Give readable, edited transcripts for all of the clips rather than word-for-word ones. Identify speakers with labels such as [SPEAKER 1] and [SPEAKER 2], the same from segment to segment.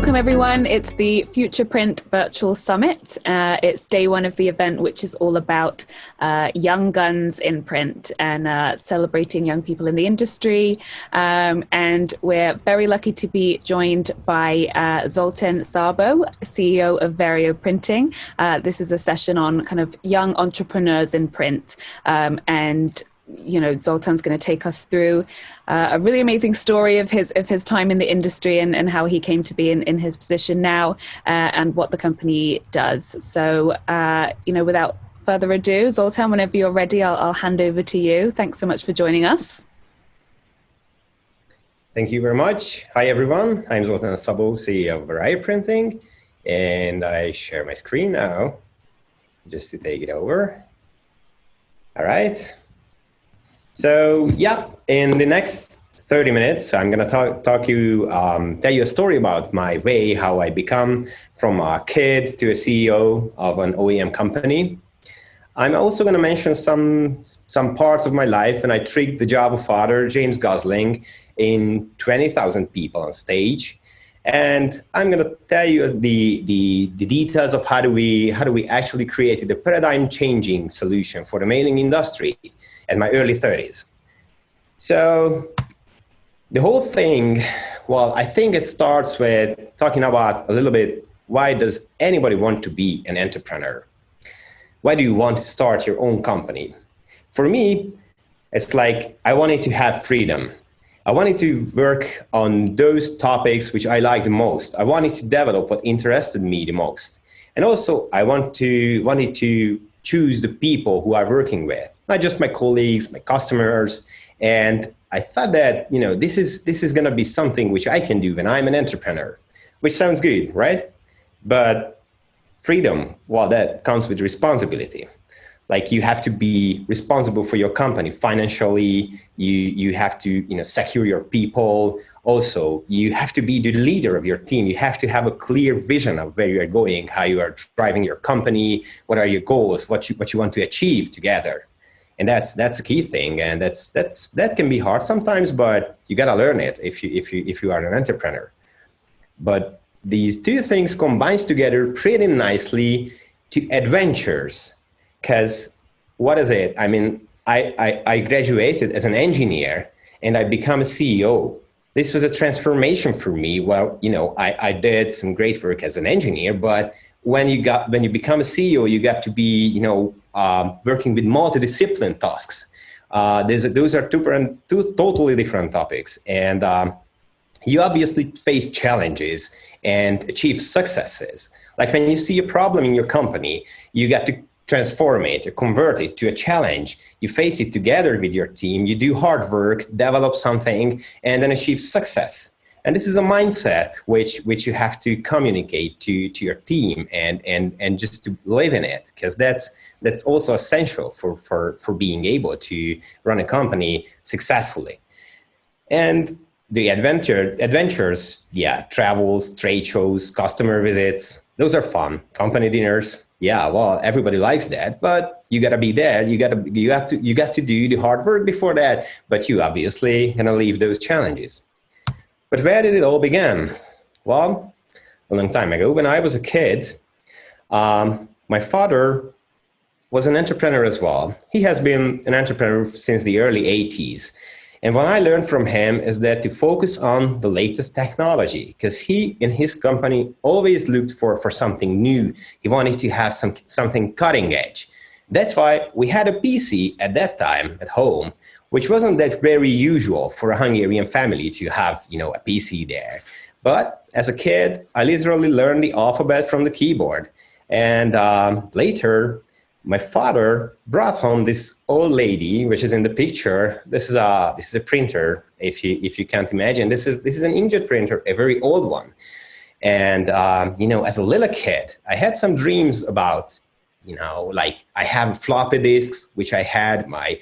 [SPEAKER 1] Welcome everyone. It's the Future Print Virtual Summit. It's day one of the event, which is all about young guns in print and celebrating young people in the industry. And we're very lucky to be joined by Zoltan Szabo, CEO of Vario Printing. This is a session on kind of young entrepreneurs in print. And you know, Zoltan's going to take us through a really amazing story of his time in the industry and how he came to be in his position now and what the company does. So, you know, without further ado, Zoltan, whenever you're ready, I'll hand over to you. Thanks so much for joining us.
[SPEAKER 2] Thank you very much. Hi, everyone. I'm Zoltan Szabo, CEO of Vario Printing, and I share my screen now just to take it over. All right. So, yeah, in the next 30 minutes, I'm going to tell you a story about my way, how I become from a kid to a CEO of an OEM company. I'm also going to mention some parts of my life, and I tricked the job of father, James Gosling, in 20,000 people on stage. And I'm going to tell you the details of how do we actually create the paradigm-changing solution for the mailing industry in my early 30s. So the whole thing, well, I think it starts with talking about a little bit, why does anybody want to be an entrepreneur? Why do you want to start your own company? For me, it's like I wanted to have freedom. I wanted to work on those topics which I like the most. I wanted to develop what interested me the most. And also I wanted to choose the people who I'm working with, not just my colleagues, my customers. And I thought that, you know, this is going to be something which I can do when I'm an entrepreneur, which sounds good, right? But freedom, well, that comes with responsibility. Like you have to be responsible for your company financially. You have to, you know, secure your people. Also, you have to be the leader of your team. You have to have a clear vision of where you are going, how you are driving your company, what are your goals, what you want to achieve together. And that's a key thing. And that can be hard sometimes, but you got to learn it if you are an entrepreneur. But these two things combines together pretty nicely to adventures. Because what is it? I mean, I graduated as an engineer and I become a CEO. This was a transformation for me. Well, you know, I did some great work as an engineer, but when you become a CEO, you got to be, you know, working with multidiscipline tasks. Those are two totally different topics. And you obviously face challenges and achieve successes. Like when you see a problem in your company, you got to transform it, or convert it to a challenge. You face it together with your team, you do hard work, develop something, and then achieve success. And this is a mindset which you have to communicate to your team and just to live in it, because that's also essential for being able to run a company successfully. And the adventures, yeah, travels, trade shows, customer visits, those are fun. Company dinners, yeah, well, everybody likes that, but you got to be there. You got to do the hard work before that, but you obviously gonna leave those challenges. But where did it all begin? Well, a long time ago, when I was a kid, my father was an entrepreneur as well. He has been an entrepreneur since the early 80s. And what I learned from him is that to focus on the latest technology, because he, in his company, always looked for something new. He wanted to have something cutting edge. That's why we had a PC at that time at home, which wasn't that very usual for a Hungarian family to have, you know, a PC there. But as a kid, I literally learned the alphabet from the keyboard. And later, my father brought home this old lady, which is in the picture. This is a printer. If you can't imagine, this is an inkjet printer, a very old one. And you know, as a little kid, I had some dreams about, you know, like I have floppy disks, which I had my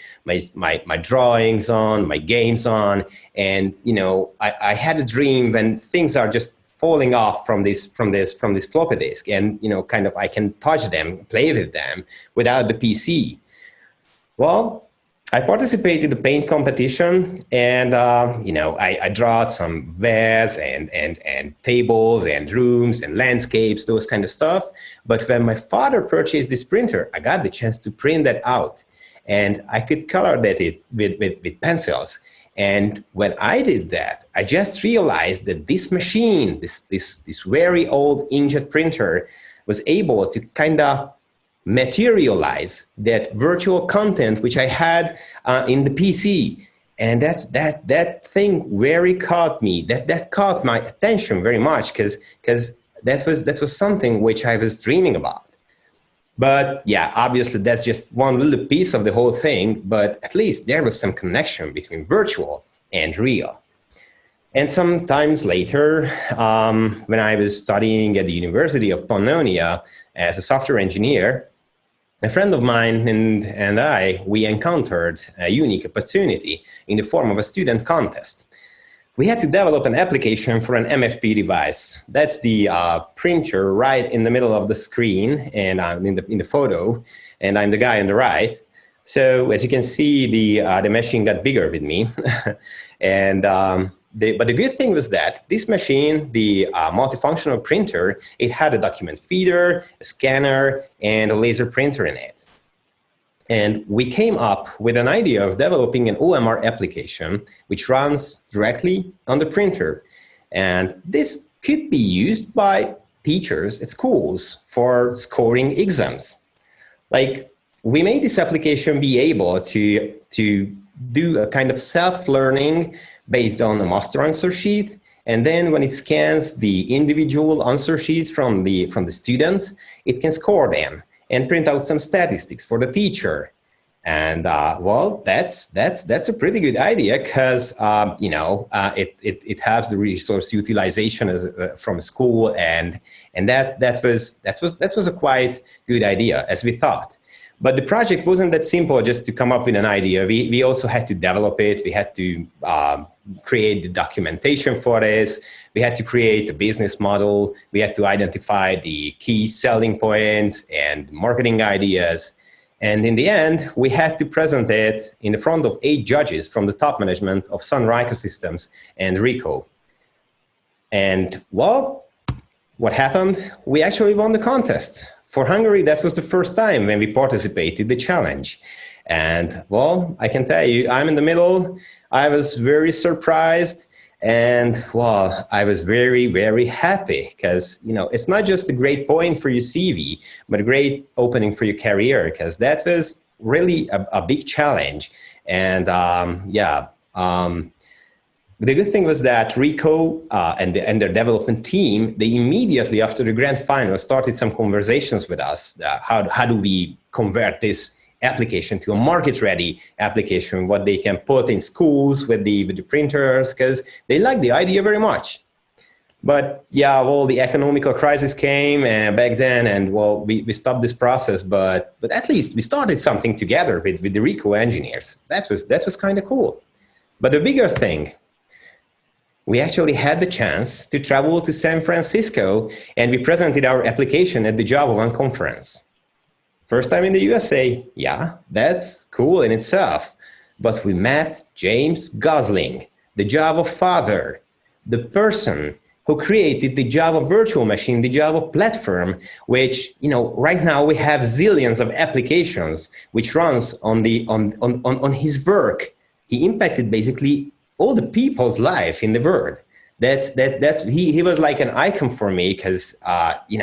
[SPEAKER 2] drawings on, my games on, and you know, I had a dream when things are just falling off from this floppy disk, and you know, kind of I can touch them, play with them without the PC. Well, I participated in the paint competition, and I draw some wares and tables and rooms and landscapes, those kind of stuff. But when my father purchased this printer, I got the chance to print that out, and I could color that with pencils. And when I did that, I just realized that this machine, this very old inkjet printer, was able to kind of materialize that virtual content which I had in the PC. And that thing very caught me. That caught my attention very much because that was something which I was dreaming about. But yeah, obviously that's just one little piece of the whole thing, but at least there was some connection between virtual and real. And some times later, when I was studying at the University of Pannonia as a software engineer, a friend of mine and we encountered a unique opportunity in the form of a student contest. We had to develop an application for an MFP device. That's the printer right in the middle of the screen and in the photo, and I'm the guy on the right. So as you can see, the machine got bigger with me, and but the good thing was that this machine, the multifunctional printer, it had a document feeder, a scanner, and a laser printer in it. And we came up with an idea of developing an OMR application which runs directly on the printer. And this could be used by teachers at schools for scoring exams. Like, we made this application be able to do a kind of self-learning based on a master answer sheet. And then when it scans the individual answer sheets from the students, it can score them and print out some statistics for the teacher. And well, that's a pretty good idea because it helps the resource utilization from school, and that was a quite good idea, as we thought. But the project wasn't that simple just to come up with an idea. We also had to develop it. We had to create the documentation for this. We had to create a business model. We had to identify the key selling points and marketing ideas. And in the end, we had to present it in the front of 8 judges from the top management of Sun Systems and Ricoh. And well, what happened? We actually won the contest. For Hungary, that was the first time when we participated in the challenge. And well, I can tell you, I'm in the middle. I was very surprised. And well, I was very, very happy because, it's not just a great point for your CV, but a great opening for your career, because that was really a big challenge. And the good thing was that Ricoh and their development team, they immediately after the grand final started some conversations with us. How do we convert this application to a market-ready application, what they can put in schools with the printers, because they like the idea very much. But yeah, well, the economical crisis came back then, and well, we stopped this process. But at least we started something together with the Ricoh engineers. That was kind of cool. But the bigger thing, we actually had the chance to travel to San Francisco, and we presented our application at the Java One conference. First time in the USA, yeah, that's cool in itself. But we met James Gosling, the Java father, the person who created the Java virtual machine, the Java platform, which, right now we have zillions of applications which runs on his work. He impacted basically all the people's life in the world. He was like an icon for me because he's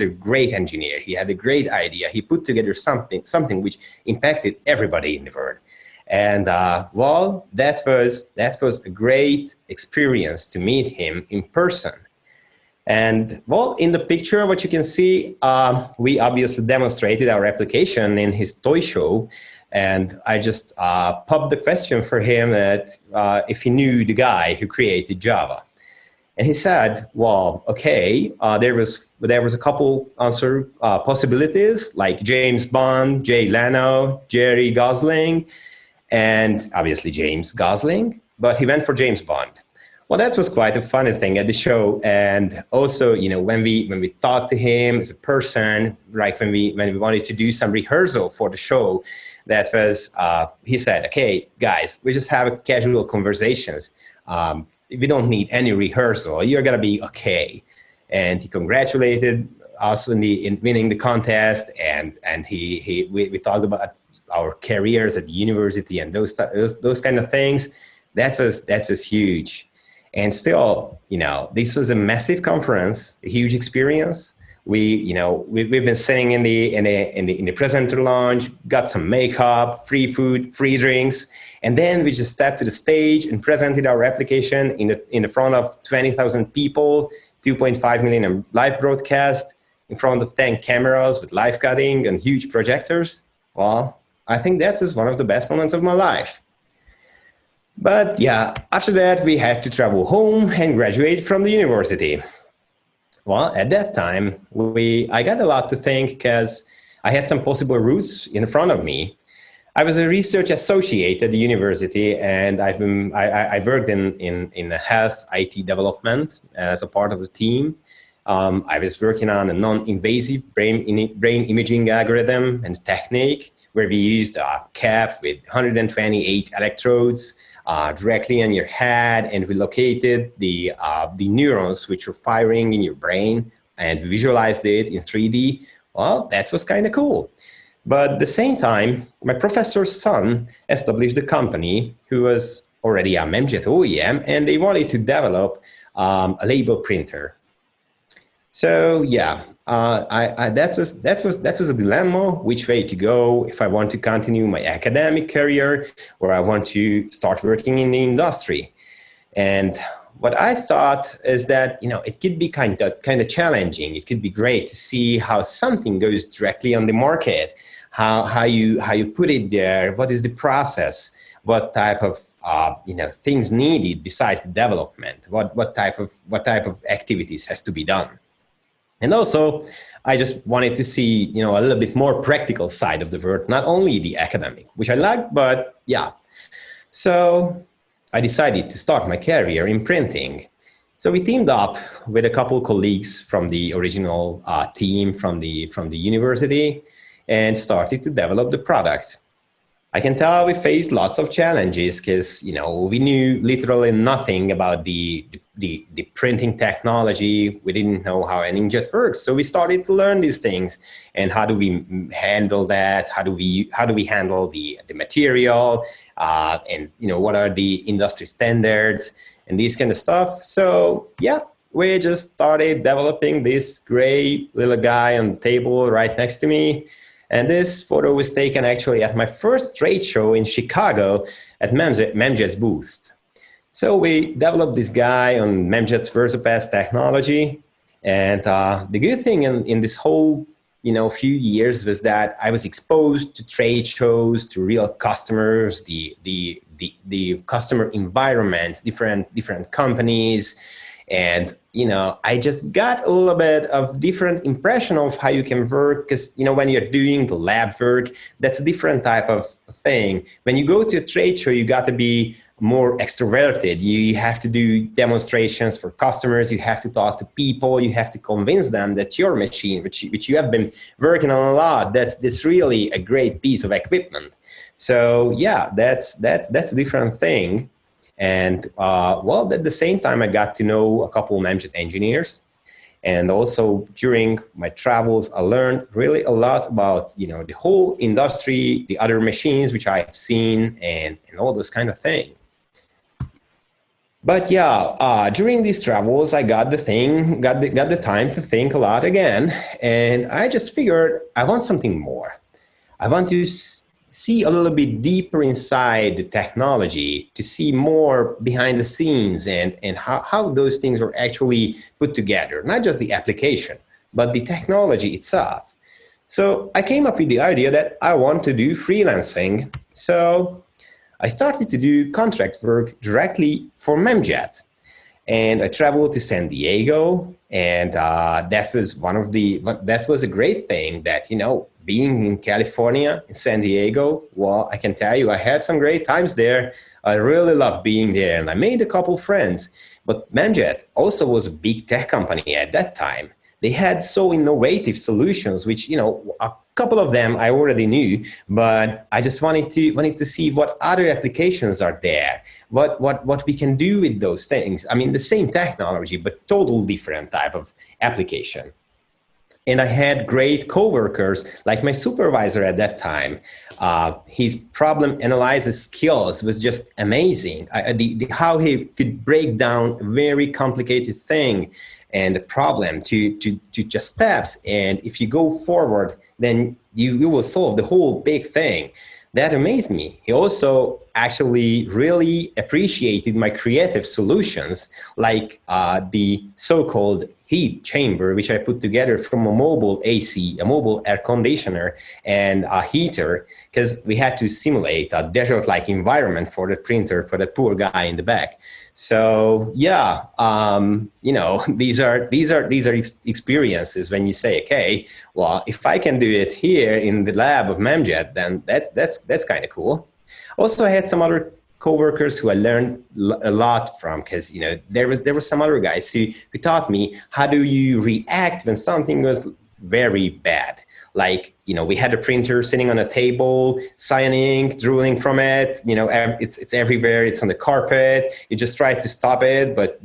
[SPEAKER 2] a great engineer. He had a great idea. He put together something which impacted everybody in the world. And well, that was a great experience to meet him in person. And well, in the picture, what you can see, we obviously demonstrated our application in his toy show. And I just popped the question for him that if he knew the guy who created Java. And he said, well, okay, there was a couple answer possibilities, like James Bond, Jay Leno, Jerry Gosling, and obviously James Gosling, but he went for James Bond. Well, that was quite a funny thing at the show, and also, when we talked to him as a person, like when we wanted to do some rehearsal for the show, that was he said, "Okay, guys, we just have casual conversations. We don't need any rehearsal. You're gonna be okay." And he congratulated us in winning the contest, and we talked about our careers at the university and those kind of things. That was huge. And still, this was a massive conference, a huge experience. We've been sitting in the presenter lounge, got some makeup, free food, free drinks, and then we just stepped to the stage and presented our application in the front of 20,000 people, 2.5 million live broadcast, in front of 10 cameras with live cutting and huge projectors. Well, I think that was one of the best moments of my life. But yeah, after that, we had to travel home and graduate from the university. Well, at that time, I got a lot to think because I had some possible routes in front of me. I was a research associate at the university, and I worked in health IT development as a part of the team. I was working on a non-invasive brain imaging algorithm and technique where we used a cap with 128 electrodes directly on your head, and we located the neurons which are firing in your brain, and we visualized it in 3D. Well, that was kind of cool. But at the same time, my professor's son established a company who was already a Memjet OEM, and they wanted to develop a label printer. So yeah, that was a dilemma, which way to go, if I want to continue my academic career or I want to start working in the industry. And what I thought is that, it could be kind of challenging. It could be great to see how something goes directly on the market, how you put it there, what is the process, what type of things needed besides the development, what type of activities has to be done. And also, I just wanted to see, a little bit more practical side of the world, not only the academic, which I like, but yeah. So I decided to start my career in printing. So we teamed up with a couple colleagues from the original team from the university and started to develop the product. I can tell we faced lots of challenges because, we knew literally nothing about the printing technology. We didn't know how an inkjet works. So we started to learn these things. And how do we handle that? How do we handle the material? And, what are the industry standards and these kind of stuff? So yeah, we just started developing this gray little guy on the table right next to me. And this photo was taken actually at my first trade show in Chicago at Memjet's booth. So we developed this guy on Memjet's VersaPass technology. And the good thing in this whole few years was that I was exposed to trade shows, to real customers, the customer environments, different companies. And, I just got a little bit of different impression of how you can work because, when you're doing the lab work, that's a different type of thing. When you go to a trade show, you got to be more extroverted. You have to do demonstrations for customers. You have to talk to people. You have to convince them that your machine, which you have been working on a lot, that's really a great piece of equipment. So yeah, that's a different thing. And at the same time, I got to know a couple of Memjet engineers. And also during my travels, I learned really a lot about, the whole industry, the other machines which I have seen, and all those kind of things. But yeah, during these travels, I got the time to think a lot again. And I just figured I want something more. I want to see a little bit deeper inside the technology, to see more behind the scenes and how those things are actually put together, not just the application, but the technology itself. So I came up with the idea that I want to do freelancing. So I started to do contract work directly for Memjet. and I traveled to San Diego, and that was a great thing that, being in California, in San Diego, well, I can tell you, I had some great times there. I really loved being there, and I made a couple friends. But Menjet also was a big tech company at that time. They had so innovative solutions, which, a couple of them I already knew, but I just wanted to see what other applications are there, what we can do with those things. I mean, the same technology, but total different type of application. And I had great coworkers, like my supervisor at that time. His problem analysis skills was just amazing. How he could break down a very complicated thing and a problem to just steps. And if you go forward, then you will solve the whole big thing. That amazed me. He also actually really appreciated my creative solutions, like the so-called heat chamber, which I put together from a mobile AC, a mobile air conditioner, and a heater, because we had to simulate a desert-like environment for the printer, for the poor guy in the back. So yeah, these are experiences when you say, okay, well, if I can do it here in the lab of Memjet, then that's kind of cool. Also, I had some other coworkers who I learned a lot from, because there were some other guys who taught me how do you react when something goes very bad. Like, we had a printer sitting on a table, cyaning, drooling from it. It's everywhere. It's on the carpet. You just try to stop it, but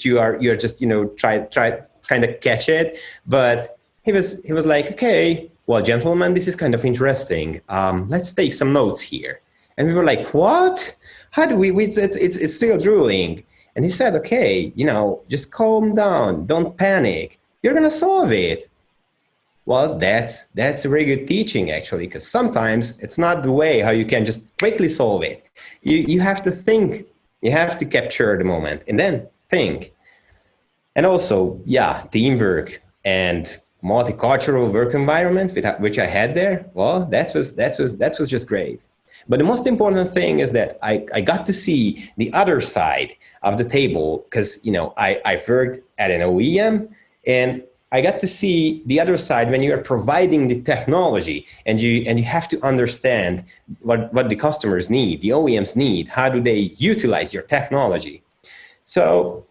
[SPEAKER 2] you're just try kind of catch it. But he was like, okay, well, gentlemen, this is kind of interesting. Let's take some notes here. And we were like, what? How do we? It's still drooling. And he said, okay, just calm down. Don't panic. You're gonna solve it. Well, that's a very good teaching, actually, because sometimes it's not the way how you can just quickly solve it. You have to think. You have to capture the moment and then think. And also, yeah, teamwork and multicultural work environment, which I had there. Well, that was just great. But the most important thing is that I got to see the other side of the table, because I worked at an OEM, and I got to see the other side when you are providing the technology, and you have to understand what the customers need, the OEMs need, how do they utilize your technology. So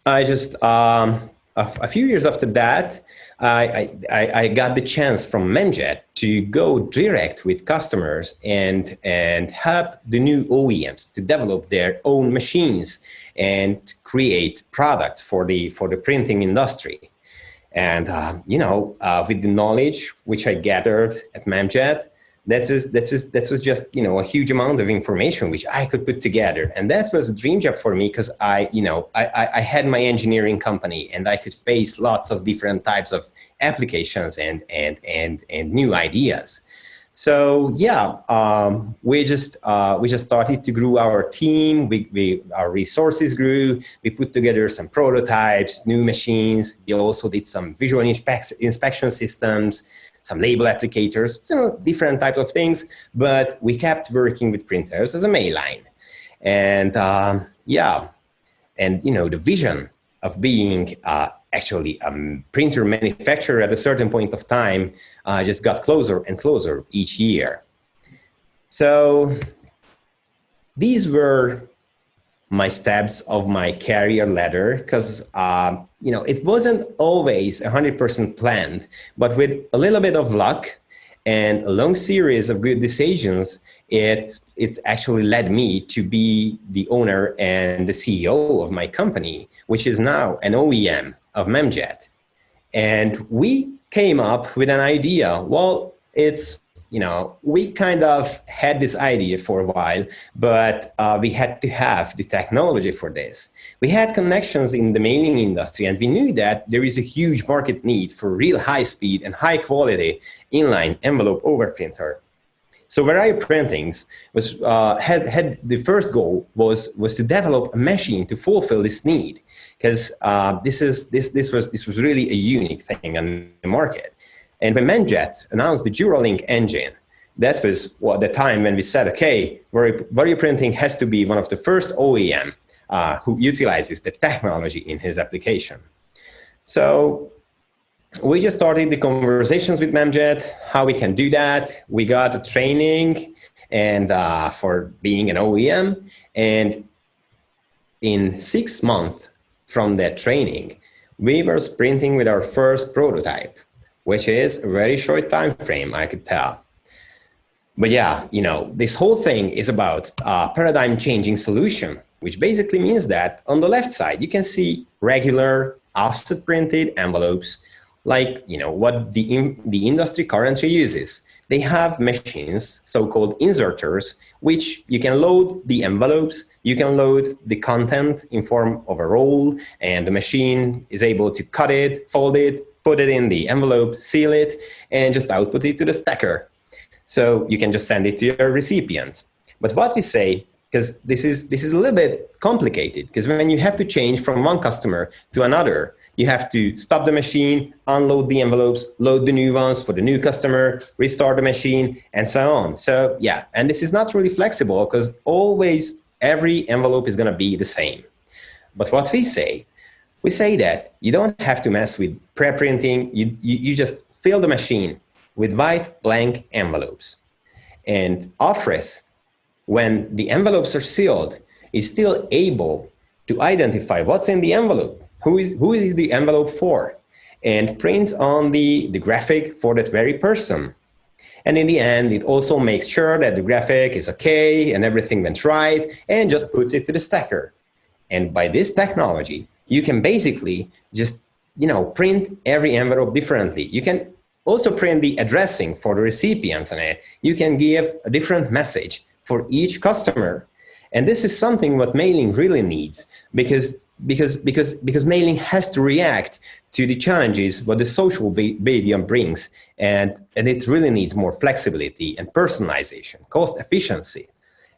[SPEAKER 2] I just a few years after that, I got the chance from Menjet to go direct with customers and help the new OEMs to develop their own machines and create products for the printing industry. And with the knowledge which I gathered at Memjet, that was just a huge amount of information which I could put together, and that was a dream job for me, because I had my engineering company, and I could face lots of different types of applications and new ideas. So yeah, we just started to grow our team. Our resources grew. We put together some prototypes, new machines. We also did some visual inspection systems, some label applicators, different types of things. But we kept working with printers as a mail line, and the vision of being actually a printer manufacturer at a certain point of time just got closer and closer each year. So these were my steps of my career ladder, because it wasn't always 100% planned, but with a little bit of luck and a long series of good decisions, it's actually led me to be the owner and the CEO of my company, which is now an OEM of Memjet. And we came up with an idea. Well, we kind of had this idea for a while, but we had to have the technology for this. We had connections in the mailing industry, and we knew that there is a huge market need for real high speed and high quality inline envelope overprinter. So Variety Printings had the first goal was to develop a machine to fulfill this need, because this was really a unique thing on the market. And when Menjet announced the Duralink engine, that was the time when we said, okay, Variety Printing has to be one of the first OEM who utilizes the technology in his application. So we just started the conversations with Memjet, how we can do that. We got a training and for being an OEM. And in 6 months from that training, we were sprinting with our first prototype, which is a very short time frame, I could tell. But yeah, this whole thing is about a paradigm changing solution, which basically means that on the left side, you can see regular offset printed envelopes, like what the industry currently uses. They have machines, so-called inserters, which you can load the envelopes, you can load the content in form of a roll, and the machine is able to cut it, fold it, put it in the envelope, seal it, and just output it to the stacker. So you can just send it to your recipients. But what we say, because this is a little bit complicated, because when you have to change from one customer to another, you have to stop the machine, unload the envelopes, load the new ones for the new customer, restart the machine, and so on. So yeah, and this is not really flexible because always every envelope is going to be the same. But what we say that you don't have to mess with pre-printing. You just fill the machine with white blank envelopes. And Office, when the envelopes are sealed, is still able to identify what's in the envelope, who is the envelope for, and prints on the graphic for that very person. And in the end, it also makes sure that the graphic is okay and everything went right, and just puts it to the stacker. And by this technology, you can basically just print every envelope differently. You can also print the addressing for the recipients on it. You can give a different message for each customer. And this is something what mailing really needs, because mailing has to react to the challenges what the social medium brings, and it really needs more flexibility and personalization, cost efficiency.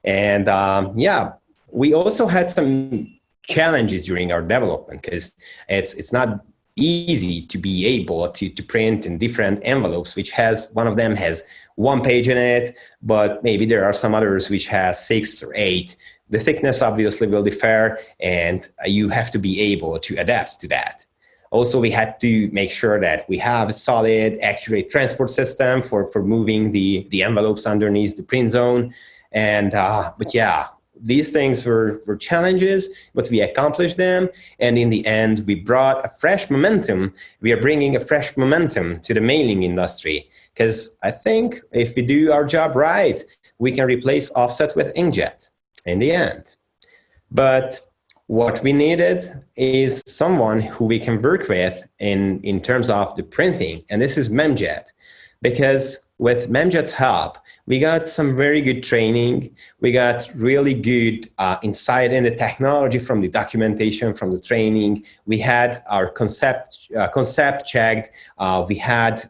[SPEAKER 2] And yeah, we also had some challenges during our development, because it's not easy to be able to print in different envelopes, which one of them has 1 page in it, but maybe there are some others which has 6 or 8. The thickness obviously will differ, and you have to be able to adapt to that. Also, we had to make sure that we have a solid, accurate transport system for moving the envelopes underneath the print zone. And but yeah, these things were challenges, but we accomplished them. And in the end, we brought a fresh momentum. We are bringing a fresh momentum to the mailing industry, because I think if we do our job right, we can replace offset with inkjet in the end. But what we needed is someone who we can work with in terms of the printing, and this is Memjet, because with Memjet's help, we got some very good training. We got really good insight in the technology from the documentation, from the training. We had our concept checked. We had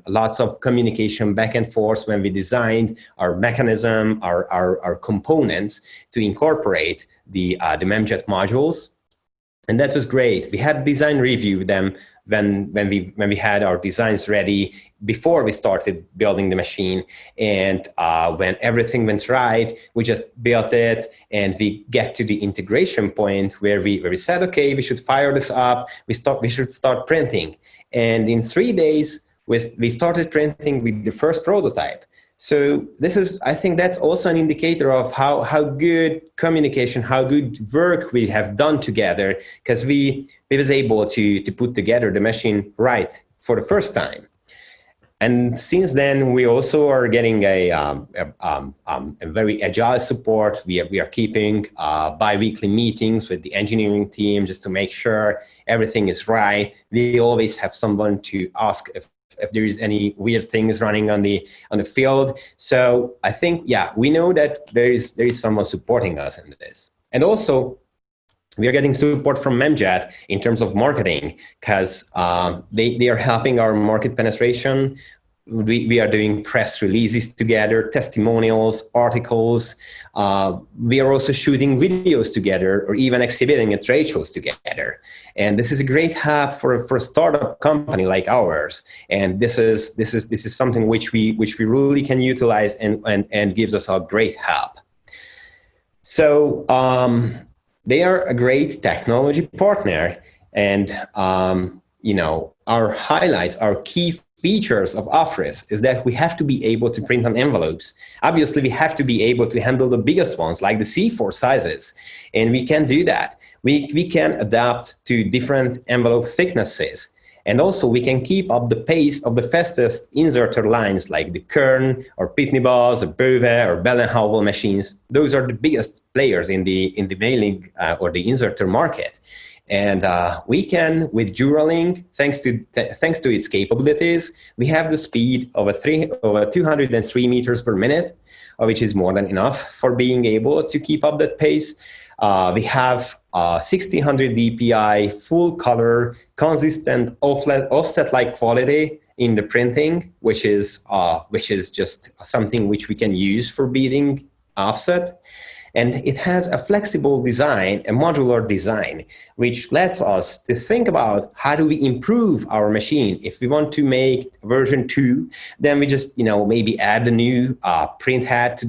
[SPEAKER 2] lots of communication back and forth when we designed our mechanism, our components to incorporate the Memjet modules. And that was great. We had design review them when we had our designs ready before we started building the machine. And when everything went right, we just built it, and we get to the integration point where we said, okay, we should fire this up. We should start printing. And in 3 days, we started printing with the first prototype. So I think that's also an indicator of how good communication, how good work we have done together, because we was able to put together the machine right for the first time. And since then, we also are getting a very agile support. We are keeping bi-weekly meetings with the engineering team just to make sure everything is right. We always have someone to ask if there is any weird things running on the field. So I think, yeah, we know that there is someone supporting us in this. And also, we are getting support from Memjet in terms of marketing, because they are helping our market penetration. We are doing press releases together, testimonials, articles. We are also shooting videos together, or even exhibiting at trade shows together. And this is a great help for a startup company like ours. And this is something which we really can utilize and gives us a great help. So they are a great technology partner, and our highlights, our key features of Office is that we have to be able to print on envelopes. Obviously, we have to be able to handle the biggest ones, like the C4 sizes, and we can do that. We can adapt to different envelope thicknesses, and also we can keep up the pace of the fastest inserter lines, like the Kern or Pitney Bowes or Bove or Bell & Howell machines. Those are the biggest players in the mailing or the inserter market. And we can, with Duralink, thanks to its capabilities, we have the speed of 203 meters per minute, which is more than enough for being able to keep up that pace. We have 1600 dpi, full color, consistent offset-like quality in the printing, which is just something which we can use for beating offset. And it has a flexible design, a modular design, which lets us to think about how do we improve our machine. If we want to make version 2, then we just maybe add a new print head to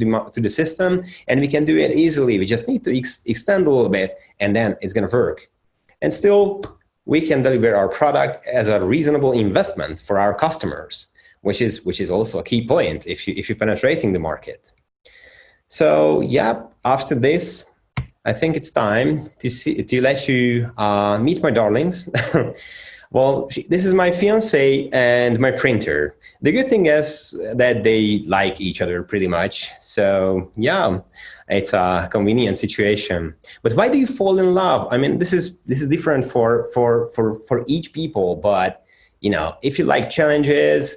[SPEAKER 2] the system, and we can do it easily. We just need to extend a little bit, and then it's going to work. And still, we can deliver our product as a reasonable investment for our customers, which is also a key point if you're penetrating the market. So yeah, after this, I think it's time to let you meet my darlings. Well, this is my fiance and my printer. The good thing is that they like each other pretty much. So yeah, it's a convenient situation. But why do you fall in love? I mean, this is different for each people, but if you like challenges,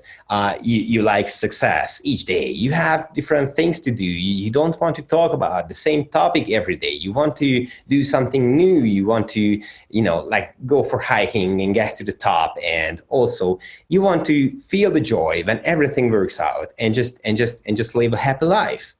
[SPEAKER 2] you like success each day. You have different things to do. You don't want to talk about the same topic every day. You want to do something new. You want to, like go for hiking and get to the top. And also you want to feel the joy when everything works out and just live a happy life.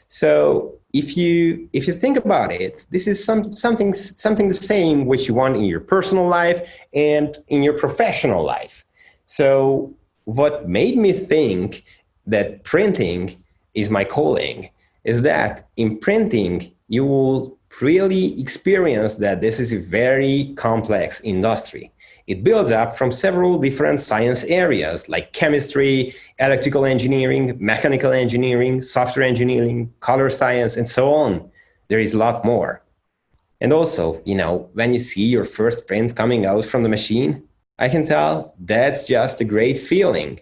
[SPEAKER 2] So if you think about it, this is something the same which you want in your personal life and in your professional life. So what made me think that printing is my calling is that in printing you will really experience that this is a very complex industry. It builds up from several different science areas like chemistry, electrical engineering, mechanical engineering, software engineering, color science, and so on. There is a lot more. And also, when you see your first print coming out from the machine, I can tell that's just a great feeling.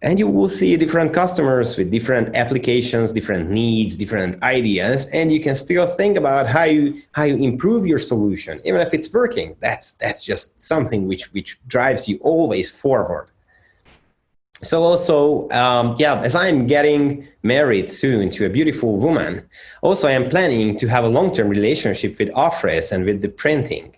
[SPEAKER 2] And you will see different customers with different applications, different needs, different ideas, and you can still think about how you improve your solution, even if it's working. That's just something which drives you always forward. So also, as I'm getting married soon to a beautiful woman, also I am planning to have a long-term relationship with Office and with the printing,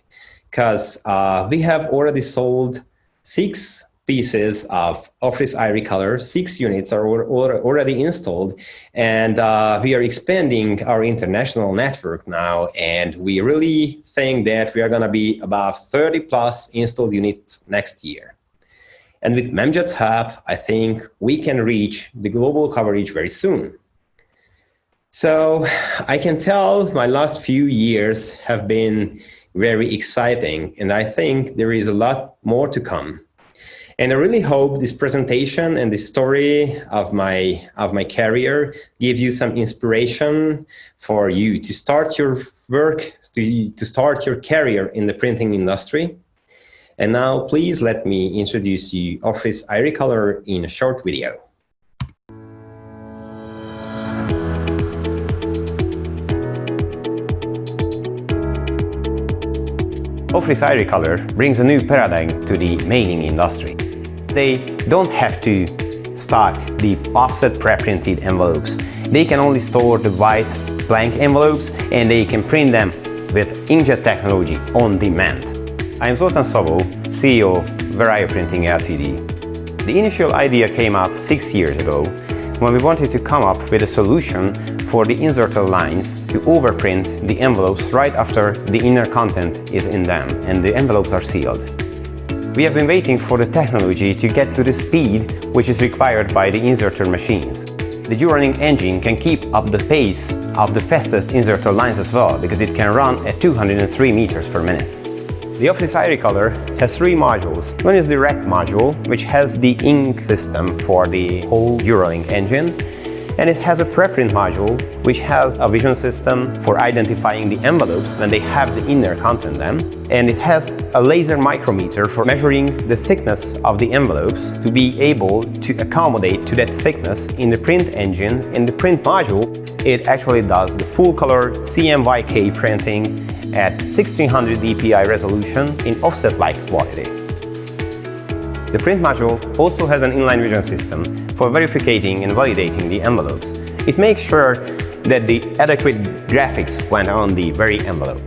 [SPEAKER 2] because we have already sold 6 pieces of Office Irecolor. 6 units are already installed, and we are expanding our international network now, and we really think that we are going to be about 30 plus installed units next year. And with Memjet's help, I think we can reach the global coverage very soon. So I can tell my last few years have been very exciting, and I think there is a lot more to come. And I really hope this presentation and the story of my career gives you some inspiration for you to start your work, to start your career in the printing industry. And now, please let me introduce you Office Irecolor in a short video. Office Irecolor brings a new paradigm to the mailing industry. They don't have to stock the offset pre-printed envelopes. They can only store the white blank envelopes, and they can print them with inkjet technology on demand. I am Zoltán Szabó, CEO of Verai Printing Ltd. The initial idea came up 6 years ago when we wanted to come up with a solution for the inserter lines to overprint the envelopes right after the inner content is in them and the envelopes are sealed. We have been waiting for the technology to get to the speed which is required by the inserter machines. the Duralink engine can keep up the pace of the fastest inserter lines as well, because it can run at 203 meters per minute. The Office Irecolor has three modules. One is the Rec module, which has the ink system for the whole Duralink engine. And it has a preprint module, which has a vision system for identifying the envelopes when they have the inner content then. And it has a laser micrometer for measuring the thickness of the envelopes to be able to accommodate to that thickness in the print engine. In the print module, it actually does the full color CMYK printing at 1600 dpi resolution in offset-like quality. The print module also has an inline vision system for verificating and validating the envelopes. It makes sure that the adequate graphics went on the very envelope.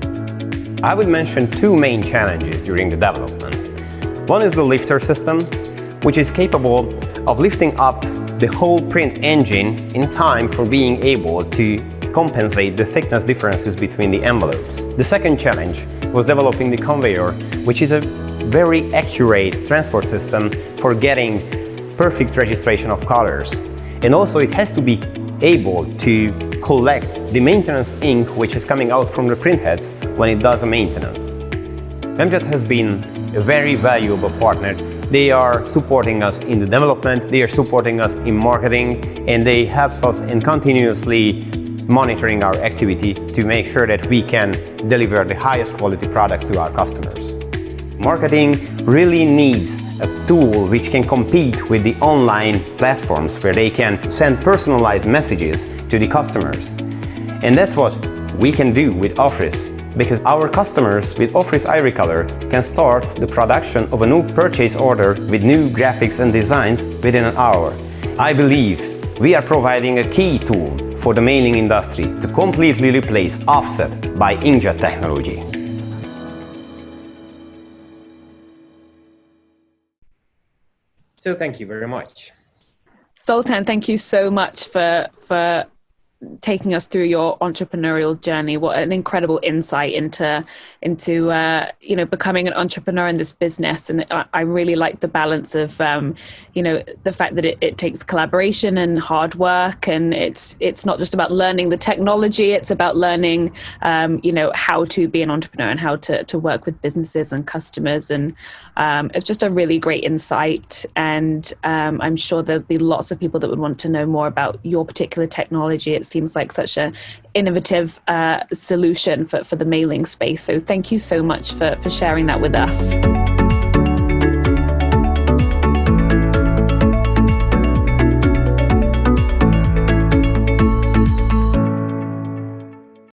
[SPEAKER 2] I would mention two main challenges during the development. One is the lifter system, which is capable of lifting up the whole print engine in time for being able to compensate the thickness differences between the envelopes. The second challenge was developing the conveyor, which is a very accurate transport system for getting perfect registration of colors. And also it has to be able to collect the maintenance ink which is coming out from the printheads when it does a maintenance. Memjet has been a very valuable partner. They are supporting us in the development, they are supporting us in marketing, and they help us in continuously monitoring our activity to make sure that we can deliver the highest quality products to our customers. Marketing really needs a tool which can compete with the online platforms where they can send personalized messages to the customers. And that's what we can do with Office, because our customers with Office Irecolor can start the production of a new purchase order with new graphics and designs within an hour. I believe we are providing a key tool for the mailing industry to completely replace offset by inkjet technology. So thank you very much.
[SPEAKER 1] Sultan, thank you so much for taking us through your entrepreneurial journey. What an incredible insight into becoming an entrepreneur in this business. And I really like the balance of the fact that it takes collaboration and hard work, and it's not just about learning the technology, it's about learning how to be an entrepreneur and how to work with businesses and customers. And it's just a really great insight, and I'm sure there'll be lots of people that would want to know more about your particular technology. It seems like such an innovative solution for the mailing space. So thank you so much for sharing that with us.